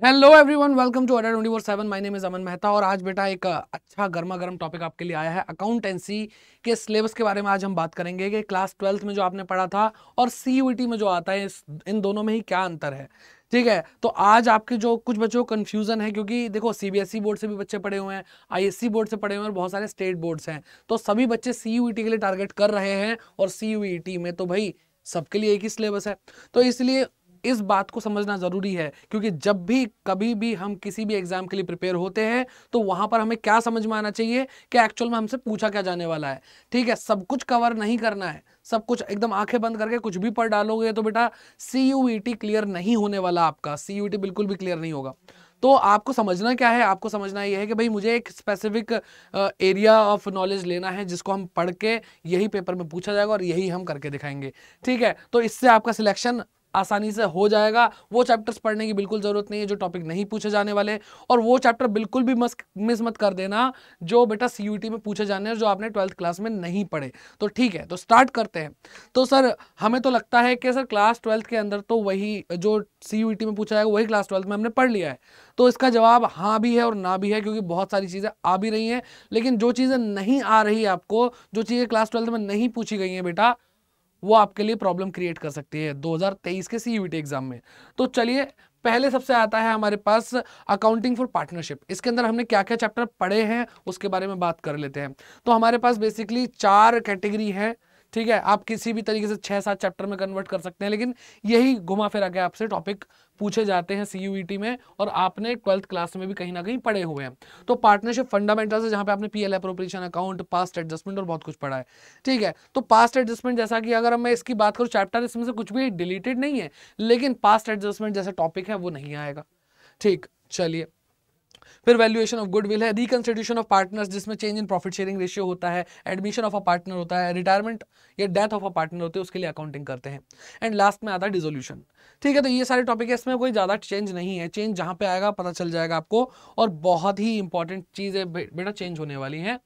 Hello everyone, welcome to अड्डा 24/7। My name is अमन मेहता और आज बेटा एक अच्छा गर्मा गर्म टॉपिक आपके लिए आया है। अकाउंटेंसी के सिलेबस के बारे में आज हम बात करेंगे कि क्लास 12th में जो आपने पढ़ा था और सीयूईटी में जो आता है इन दोनों में ही क्या अंतर है। ठीक है, तो आज आपके जो कुछ बच्चों को कंफ्यूजन है, क्योंकि देखो सीबीएसई बोर्ड से भी बच्चे पढ़े हुए हैं, आईएससी बोर्ड से पढ़े हुए हैं और बहुत सारे स्टेट बोर्ड्स हैं। तो सभी बच्चे सीयूईटी के लिए टारगेट कर रहे हैं और सीयूईटी में तो भाई सबके लिए एक ही सिलेबस है। तो इसलिए इस बात को समझना जरूरी है, क्योंकि जब भी कभी भी हम किसी भी एग्जाम के लिए प्रिपेयर होते हैं तो वहां पर हमें क्या समझ में आना चाहिए कि एक्चुअल में हमसे पूछा क्या जाने वाला है। ठीक है, सब कुछ कवर नहीं करना है, सब कुछ एकदम आंखें बंद करके कुछ भी पढ़ डालोगे तो बेटा सीयूईटी क्लियर नहीं होने वाला, आपका सीयूईटी बिल्कुल भी क्लियर नहीं होगा। तो आपको समझना क्या है, आपको समझना यह है कि भाई मुझे एक स्पेसिफिक एरिया ऑफ नॉलेज लेना है जिसको हम पढ़ के यही पेपर में पूछा जाएगा और यही हम करके दिखाएंगे। ठीक है, तो इससे आपका सिलेक्शन आसानी से हो जाएगा। वो चैप्टर्स पढ़ने की बिल्कुल जरूरत नहीं है जो टॉपिक नहीं पूछे जाने वाले, और वो चैप्टर बिल्कुल भी मिस मत कर देना जो बेटा सीयूईटी में पूछे जाने हैं जो आपने 12th क्लास में नहीं पढ़े। तो ठीक है, तो स्टार्ट करते हैं। तो सर हमें तो लगता है कि सर क्लास 12th के अंदर तो वही जो सीयूईटी में पूछा जाएगा वही क्लास 12th में हमने पढ़ लिया है। तो इसका जवाब हाँ भी है और ना भी है, क्योंकि बहुत सारी चीजें आ भी रही हैं, लेकिन जो चीजें नहीं आ रही आपको, जो चीजें क्लास 12th में नहीं पूछी गई हैं बेटा, वो आपके लिए प्रॉब्लम क्रिएट कर सकती है 2023 के सीयूईटी एग्जाम में। तो चलिए, पहले सबसे आता है हमारे पास अकाउंटिंग फॉर पार्टनरशिप। इसके अंदर हमने क्या क्या चैप्टर पढ़े हैं उसके बारे में बात कर लेते हैं। तो हमारे पास बेसिकली 4 कैटेगरी है। ठीक है, आप किसी भी तरीके से 6-7 चैप्टर में कन्वर्ट कर सकते हैं, लेकिन यही घुमा फिरा के आपसे टॉपिक पूछे जाते हैं सीयूईटी में और आपने 12th क्लास में भी कहीं ना कहीं पढ़े हुए हैं। तो पार्टनरशिप फंडामेंटल्स है, जहां पे आपने PL appropriation account, past adjustment और बहुत कुछ पढ़ा है। ठीक है, तो पास्ट एडजस्टमेंट जैसा कि अगर मैं इसकी बात करूं, चैप्टर इसमें से कुछ भी डिलीटेड नहीं है, लेकिन पास्ट एडजस्टमेंट जैसा टॉपिक है वो नहीं आएगा। ठीक, चलिए। फिर वैल्यूएशन ऑफ गुडविल है, रिकंस्टिट्यूशन ऑफ पार्टनर्स जिसमें change in profit sharing ratio होता है, एडमिशन ऑफ अ पार्टनर होता है, रिटायरमेंट या डेथ ऑफ अ पार्टनर होते हैं उसके लिए अकाउंटिंग करते हैं, एंड लास्ट में आता है डिसोल्यूशन। ठीक है, तो ये सारे टॉपिक है, इसमें कोई ज्यादा चेंज नहीं है, चेंज जहां पे आएगा पता चल जाएगा आपको, और बहुत ही इंपॉर्टेंट चीज है बेटा चेंज होने वाली है।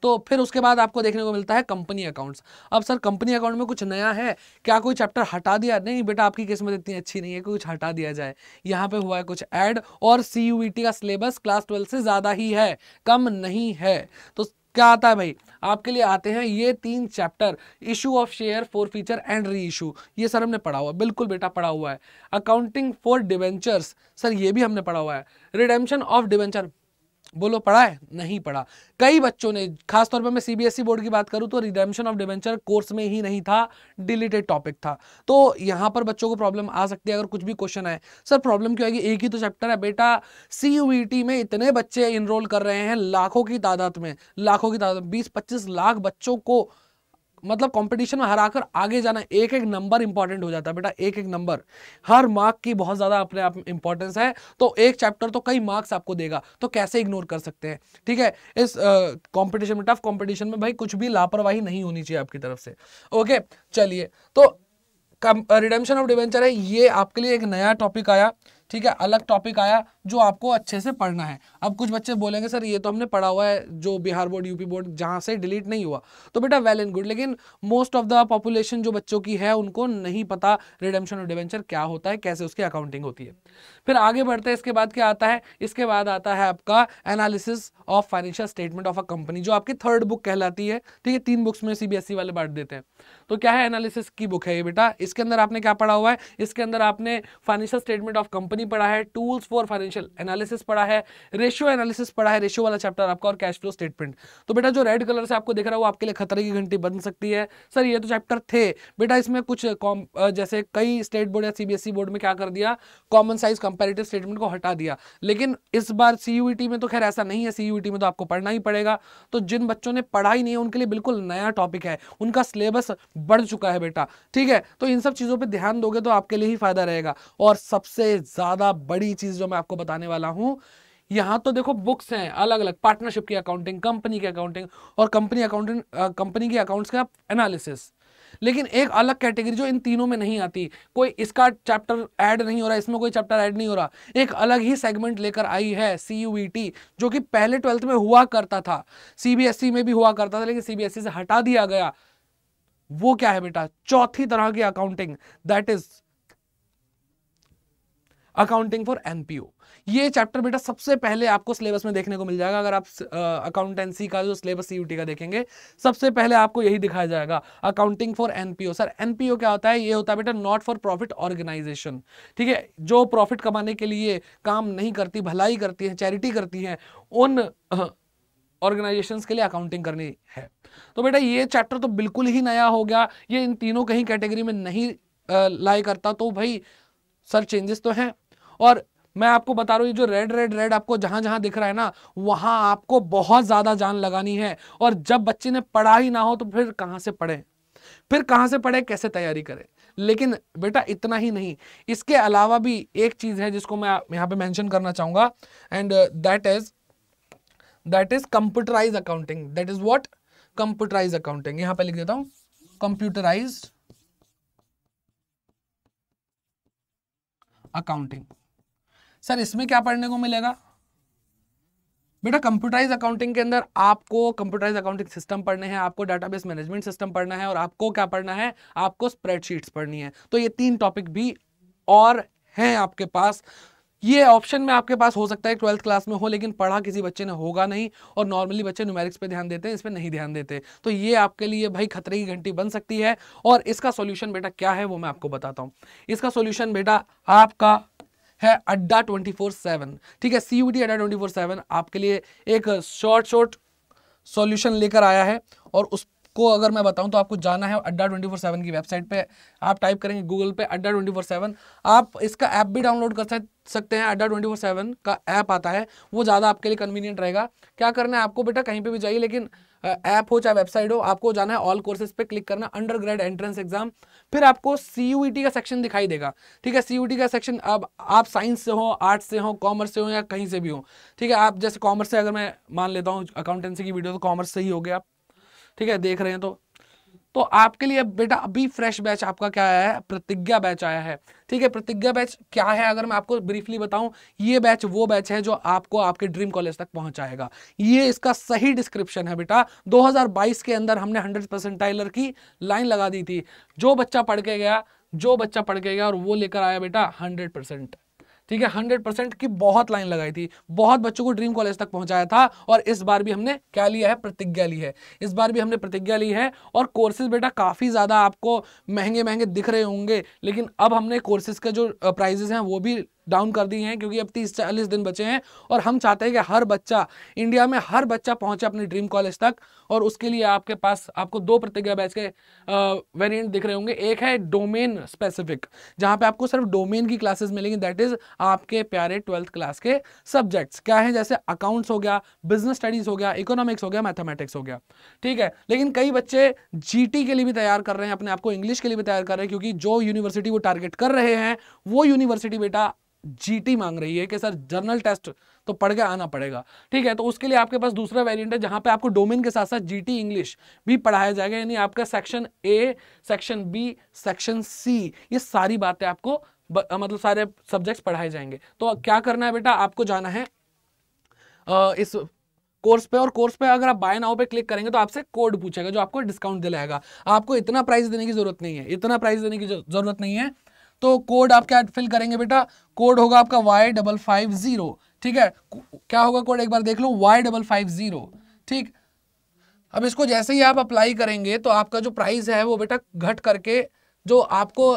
तो फिर उसके बाद आपको देखने को मिलता है कंपनी अकाउंट्स। अब सर कंपनी अकाउंट में कुछ नया है क्या, कोई चैप्टर हटा दिया? नहीं बेटा, आपकी किस्मत इतनी अच्छी नहीं है कि कुछ हटा दिया जाए, यहाँ पे हुआ है कुछ ऐड, और सीयूईटी का सिलेबस क्लास 12 से ज्यादा ही है, कम नहीं है। तो क्या आता है भाई, आपके लिए आते हैं ये 3 chapter, issue of share, four feature and re issue. ये सर हमने पढ़ा हुआ है, बिल्कुल बेटा पढ़ा हुआ है। अकाउंटिंग फॉर डिवेंचर्स, सर ये भी हमने पढ़ा हुआ है। रिडेम्पशन ऑफ डिवेंचर, बोलो पढ़ा है? नहीं पढ़ा। कई बच्चों ने, खासतौर पर मैं सीबीएसई बोर्ड की बात करूं तो रिडेम्पशन ऑफ डिवेंचर कोर्स में ही नहीं था, डिलीटेड टॉपिक था। तो यहां पर बच्चों को प्रॉब्लम आ सकती है अगर कुछ भी क्वेश्चन आए। सर प्रॉब्लम क्यों आएगी, एक ही तो चैप्टर है बेटा। सीयूईटी में इतने बच्चे इनरोल कर रहे हैं, लाखों की तादाद में, लाखों की तादाद, 20-25 लाख बच्चों को मतलब कंपटीशन में हराकर आगे जाना, एक एक नंबर इंपॉर्टेंट हो जाता है बेटा, एक एक नंबर, हर मार्क की बहुत ज्यादा अपने आप इंपॉर्टेंस है। तो एक चैप्टर तो कई मार्क्स आपको देगा, तो कैसे इग्नोर कर सकते हैं। ठीक है, इस कंपटीशन में, टफ कंपटीशन में भाई कुछ भी लापरवाही नहीं होनी चाहिए आपकी तरफ से। ओके, चलिए। तो रिडेम्पशन ऑफ डिवेंचर है, ये आपके लिए एक नया टॉपिक आया। ठीक है, अलग टॉपिक आया जो आपको अच्छे से पढ़ना है। अब कुछ बच्चे बोलेंगे सर ये तो हमने पढ़ा हुआ है जो बिहार बोर्ड, यूपी बोर्ड जहां से डिलीट नहीं हुआ। तो बेटा वेल एंड गुड, लेकिन मोस्ट ऑफ द पॉपुलेशन जो बच्चों की है उनको नहीं पता रिडेम्पशन ऑफ डिवेंचर क्या होता है, कैसे उसकी अकाउंटिंग होती है। फिर आगे बढ़ते हैं, इसके बाद क्या आता है, इसके बाद आता है आपका analysis of financial statement of a company, जो आपकी थर्ड बुक कहलाती है। ठीक है, 3 बुक्स में सीबीएसई वाले बांट देते हैं। तो क्या है, एनालिसिस की बुक है ये बेटा। इसके अंदर आपने क्या पढ़ा हुआ है, इसके अंदर आपने फाइनेंशियल स्टेटमेंट ऑफ कंपनी पढ़ा है, टूल्स फॉर फाइनेंशियल एनालिसिस पढ़ा है, रेशियो एनालिसिस पढ़ा है, रेशियो वाला चैप्टर आपका, और कैश फ्लो स्टेटमेंट। तो बेटा जो रेड कलर से आपको दिख रहा है वो आपके लिए खतरे की घंटी बन सकती है। सर ये तो चैप्टर थे बेटा, इसमें कुछ जैसे कई स्टेट बोर्ड या सीबीएसई बोर्ड में क्या कर दिया, कॉमन साइज कंपैरेटिव स्टेटमेंट को हटा दिया, लेकिन इस बार सीयूईटी में तो खैर ऐसा नहीं है, सीयूईटी में तो आपको पढ़ना ही पड़ेगा। तो जिन बच्चों ने पढ़ा ही नहीं है उनके लिए बिल्कुल नया टॉपिक है, उनका सिलेबस बढ़ चुका है बेटा। ठीक है, तो इन सब चीजों पे ध्यान दोगे तो आपके लिए ही फायदा रहेगा। और सबसे ज्यादा बड़ी चीज जो मैं आपको बताने वाला हूं, यहां तो देखो बुक्स हैं अलग अलग, पार्टनरशिप की अकाउंटिंग, कंपनी की अकाउंटिंग, और कंपनी अकाउंटिंग, कंपनी की अकाउंट्स का एनालिसिस, लेकिन एक अलग कैटेगरी जो इन तीनों में नहीं आती, कोई इसका चैप्टर ऐड नहीं हो रहा, इसमें कोई चैप्टर ऐड नहीं हो रहा, एक अलग ही सेगमेंट लेकर आई है सीयूईटी, जो कि पहले 12th में हुआ करता था, सीबीएसई में भी हुआ करता था, लेकिन सीबीएसई से हटा दिया गया। वो क्या है बेटा, चौथी तरह की accounting, that is accounting for NPO. ये चैप्टर बेटा सबसे पहले आपको सिलेबस में देखने को मिल जाएगा। अगर आप अकाउंटेंसी का जो सिलेबस सीयूटी का देखेंगे, सबसे पहले आपको यही दिखाया जाएगा, accounting for NPO. Sir NPO क्या होता है? ये होता है बेटा नॉट फॉर प्रॉफिट ऑर्गेनाइजेशन, ठीक है, जो प्रॉफिट कमाने के लिए काम नहीं करती, भलाई करती है, चैरिटी करती है, उन ऑर्गेनाइजेशंस के लिए अकाउंटिंग करनी है। तो बेटा ये चैप्टर तो बिल्कुल ही नया हो गया, ये इन तीनों कहीं कैटेगरी में नहीं लाई करता। तो भाई सर चेंजेस तो हैं, और मैं आपको बता रहा हूं, ये जो रेड रेड रेड आपको जहां जहां दिख रहा है ना, वहां आपको बहुत ज्यादा जान लगानी है। और जब बच्चे ने पढ़ा ही ना हो तो फिर कहां से पढ़े, फिर कहां से पढ़े, कैसे तैयारी करें। लेकिन बेटा इतना ही नहीं, इसके अलावा भी एक चीज है जिसको मैं यहां पे मेंशन करना चाहूंगा, and that is computerise accounting. That is what? Computerise accounting. यहां पे लिख देता हूं, कंप्यूटराइज्ड अकाउंटिंग। सर इसमें क्या पढ़ने को मिलेगा? बेटा कंप्यूटराइज अकाउंटिंग के अंदर आपको कंप्यूटराइज अकाउंटिंग सिस्टम पढ़ने हैं, आपको डाटाबेस मैनेजमेंट सिस्टम पढ़ना है, और आपको क्या पढ़ना है? आपको स्प्रेडशीट्स पढ़नी है। तो ये 3 टॉपिक भी और हैं आपके पास। ये ऑप्शन में आपके पास हो सकता है 12th क्लास में हो, लेकिन पढ़ा किसी बच्चे ने होगा नहीं, और नॉर्मली बच्चे न्यूमेरिक्स पे ध्यान देते हैं, इस पे नहीं ध्यान देते। तो ये आपके लिए भाई खतरे की घंटी बन सकती है। और इसका सॉल्यूशन बेटा क्या है वो मैं आपको बताता हूं। इसका सॉल्यूशन बेटा आपका है अड्डा 24/7, ठीक है, सीयूटी अड्डा 24/7 आपके लिए एक शॉर्ट सॉल्यूशन लेकर आया है। और उसको अगर मैं बताऊं तो आपको जाना है अड्डा 24/7 की वेबसाइट पे, आप टाइप करेंगे गूगल पे अड्डा 24/7, आप इसका ऐप भी डाउनलोड कर सकते हैं। अड्डा 24/7 का ऐप आता है, वो ज़्यादा आपके लिए कन्वीनियंट रहेगा। क्या करना है आपको बेटा, कहीं पे भी जाइए, लेकिन ऐप हो चाहे वेबसाइट हो, आपको जाना है ऑल कोर्सेज पे क्लिक करना, अंडर ग्रेड एंट्रेंस एग्जाम, फिर आपको सीयूईटी का सेक्शन दिखाई देगा, ठीक है। सीयूईटी का सेक्शन, अब आप साइंस से हो, आर्ट्स से हो, कॉमर्स से हो, या कहीं से भी हो, ठीक है। आप जैसे कॉमर्स से, अगर मैं मान लेता हूँ अकाउंटेंसी की वीडियो, तो कॉमर्स से ही हो गया, ठीक है, देख रहे हैं तो आपके लिए बेटा अभी फ्रेश बैच आपका क्या आया है? प्रतिज्ञा बैच आया है, ठीक है। प्रतिज्ञा बैच क्या है अगर मैं आपको ब्रीफली बताऊं, ये बैच वो बैच है जो आपको आपके ड्रीम कॉलेज तक पहुंचाएगा। ये इसका सही डिस्क्रिप्शन है बेटा। 2022 के अंदर हमने 100 परसेंटाइलर की लाइन लगा दी थी। जो बच्चा पढ़ के गया और वो लेकर आया बेटा 100%, ठीक है। 100% की बहुत लाइन लगाई थी, बहुत बच्चों को ड्रीम कॉलेज तक पहुंचाया था। और इस बार भी हमने क्या लिया है? प्रतिज्ञा ली है। इस बार भी हमने प्रतिज्ञा ली है। और कोर्सेज बेटा काफी ज्यादा आपको महंगे महंगे दिख रहे होंगे, लेकिन अब हमने कोर्सेज के जो प्राइजेस हैं वो भी डाउन कर दिए हैं, क्योंकि अब 30-40 दिन बचे हैं, और हम चाहते हैं कि हर बच्चा, इंडिया में हर बच्चा पहुंचे अपने ड्रीम कॉलेज तक। और उसके लिए आपके पास आपको 2 प्रतिज्ञा बैच के वेरिएंट दिख रहे होंगे। एक है डोमेन स्पेसिफिक, जहां पे आपको सिर्फ डोमेन की क्लासेस मिलेंगी, दैट इज आपके प्यारे 12th क्लास के सब्जेक्ट्स क्या है, जैसे अकाउंट्स हो गया, बिजनेस स्टडीज हो गया, इकोनॉमिक्स हो गया, मैथमेटिक्स हो गया, ठीक है। लेकिन कई बच्चे जीटी के लिए भी तैयार कर रहे हैं अपने आप को, इंग्लिश के लिए भी तैयार कर रहे हैं, क्योंकि जो यूनिवर्सिटी वो टारगेट कर रहे हैं वो यूनिवर्सिटी बेटा जीटी मांग रही है कि सर जर्नल टेस्ट तो पढ़ के आना पड़ेगा, ठीक है। तो उसके लिए आपके पास दूसरा वेरिएंट है, जहां पे आपको डोमेन के साथ साथ जीटी इंग्लिश भी पढ़ाया जाएगा, यानी आपका section A, section B, section C, ये सारी बातें आपको मतलब सारे सब्जेक्ट्स पढ़ाए जाएंगे। तो क्या करना है बेटा, आपको जाना है इस कोर्स पे, और कोर्स पे अगर आप बाय नाउ पे क्लिक करेंगे तो आपसे कोड पूछेगा जो आपको डिस्काउंट दिलाएगा। आपको इतना प्राइस देने की जरूरत नहीं है, इतना प्राइस देने की जरूरत नहीं है। तो कोड आप क्या फिल करेंगे बेटा? कोड होगा आपका Y550, ठीक है। क्या होगा कोड, एक बार देख लो, Y550, ठीक। अब इसको जैसे ही आप अप्लाई करेंगे तो आपका जो प्राइस है वो बेटा घट करके, जो आपको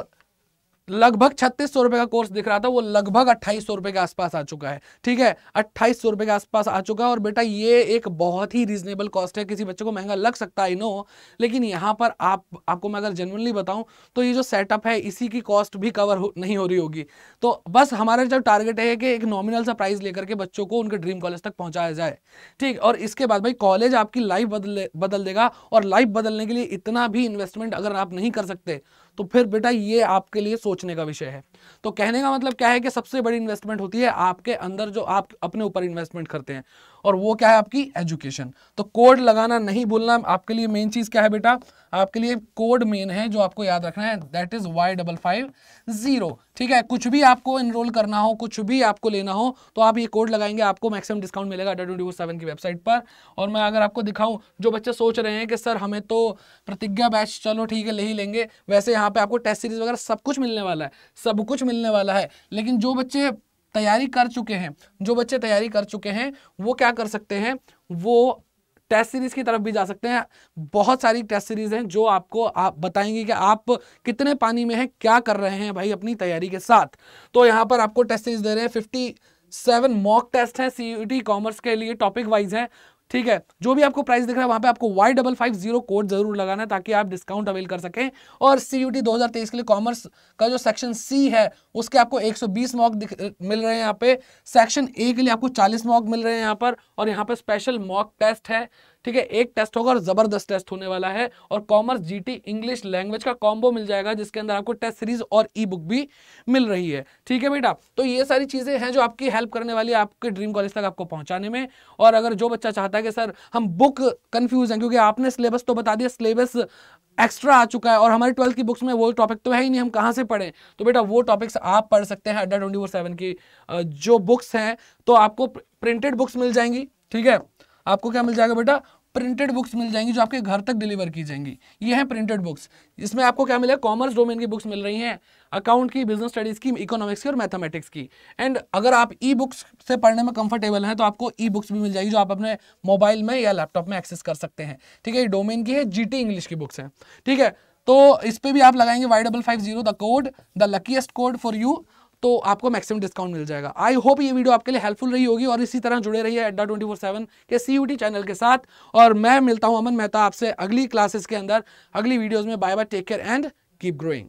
लगभग 3600 रुपए का कोर्स दिख रहा था, वो लगभग 2800 रुपए के आसपास आ चुका है, ठीक है। 2800 रुपए के आसपास आ चुका है। और बेटा ये एक बहुत ही रीजनेबल कॉस्ट है। किसी बच्चे को महंगा लग सकता है, आई नो, लेकिन यहाँ पर आपको मैं अगर जेन्युइनली बताऊं तो ये जो सेटअप है इसी की कॉस्ट भी कवर नहीं हो रही होगी। तो बस हमारा जो टारगेट है कि एक नॉमिनल सा प्राइस लेकर के बच्चों को उनके ड्रीम कॉलेज तक पहुंचाया जाए, ठीक। और इसके बाद भाई कॉलेज आपकी लाइफ बदल देगा, और लाइफ बदलने के लिए इतना भी इन्वेस्टमेंट अगर आप नहीं कर सकते तो फिर बेटा ये आपके लिए सोचने का विषय है। तो कहने का मतलब क्या है कि सबसे बड़ी इन्वेस्टमेंट होती है आपके अंदर, जो आप अपने ऊपर इन्वेस्टमेंट करते हैं। और वो क्या है आपकी एजुकेशन। तो कोड लगाना नहीं भूलना। आपके लिए मेन चीज क्या है बेटा, आपके लिए कोड मेन है जो आपको याद रखना है, दैट इज Y550। ठीक है, कुछ भी आपको एनरोल करना हो, कुछ भी आपको लेना हो तो आप ये कोड लगाएंगे, आपको मैक्सिमम डिस्काउंट मिलेगा Adda247 की वेबसाइट पर। और मैं अगर आपको दिखाऊं, जो बच्चे सोच रहे हैं कि सर हमें तो प्रतिज्ञा बैच चलो ठीक है ले ही लेंगे, वैसे यहाँ पे आपको टेस्ट सीरीज वगैरह सब कुछ मिलने वाला है, सब कुछ मिलने वाला है। लेकिन जो बच्चे तैयारी कर चुके हैं, जो बच्चे तैयारी कर चुके हैं वो क्या कर सकते हैं, वो टेस्ट सीरीज की तरफ भी जा सकते हैं। बहुत सारी टेस्ट सीरीज हैं जो आपको आप बताएंगे कि आप कितने पानी में हैं, क्या कर रहे हैं भाई अपनी तैयारी के साथ। तो यहाँ पर आपको टेस्ट सीरीज दे रहे हैं, 57 मॉक टेस्ट है CUET कॉमर्स के लिए, टॉपिक वाइज है। ठीक है, जो भी आपको प्राइस दिख रहा है वहां पे आपको Y550 कोड जरूर लगाना है ताकि आप डिस्काउंट अवेल कर सकें। और CUET 2023 के लिए कॉमर्स का जो सेक्शन C है उसके आपको 120 मॉक मिल रहे हैं यहाँ पे, सेक्शन A के लिए आपको 40 मॉक मिल रहे हैं यहाँ पर, और यहाँ पे स्पेशल मॉक टेस्ट है। ठीक है, एक टेस्ट होगा और जबरदस्त टेस्ट होने वाला है, और कॉमर्स GT इंग्लिश लैंग्वेज का कॉम्बो मिल जाएगा जिसके अंदर आपको टेस्ट सीरीज और ई बुक भी मिल रही है। ठीक है बेटा, तो ये सारी चीजें हैं जो आपकी हेल्प करने वाली है आपके ड्रीम कॉलेज तक आपको पहुंचाने में। और अगर जो बच्चा चाहता है कि सर हम बुक कंफ्यूज हैं, क्योंकि आपने सिलेबस तो बता दिया, सिलेबस एक्स्ट्रा आ चुका है और हमारी 12th की बुक्स में वो टॉपिक तो है ही नहीं, हम कहाँ से पढ़ें, तो बेटा वो टॉपिक्स आप पढ़ सकते हैं Adda247 की जो बुक्स हैं। तो आपको प्रिंटेड बुक्स मिल जाएंगी। ठीक है, आपको क्या मिल जाएगा बेटा, प्रिंटेड बुक्स मिल जाएंगी जो आपके घर तक डिलीवर की जाएंगी। ये है प्रिंटेड बुक्स। इसमें आपको क्या मिलेगा, कॉमर्स डोमेन की बुक्स मिल रही हैं, अकाउंट की, बिजनेस स्टडीज की, इकोनॉमिक्स की और मैथमेटिक्स की। एंड अगर आप ई बुक्स से पढ़ने में कंफर्टेबल हैं तो आपको ई बुक्स भी मिल जाएगी जो आप अपने मोबाइल में या लैपटॉप में एक्सेस कर सकते हैं। ठीक है, ये डोमेन की है, GT इंग्लिश की बुक्स हैं। ठीक है, तो इस पे भी आप लगाएंगे Y550 the code, the luckiest code for you, तो आपको मैक्सिमम डिस्काउंट मिल जाएगा। आई होप ये वीडियो आपके लिए हेल्पफुल रही होगी, और इसी तरह जुड़े रहिए Adda247 के CUET चैनल के साथ। और मैं मिलता हूं अमन मेहता आपसे अगली क्लासेस के अंदर, अगली वीडियोस में। Bye bye, take care and keep growing.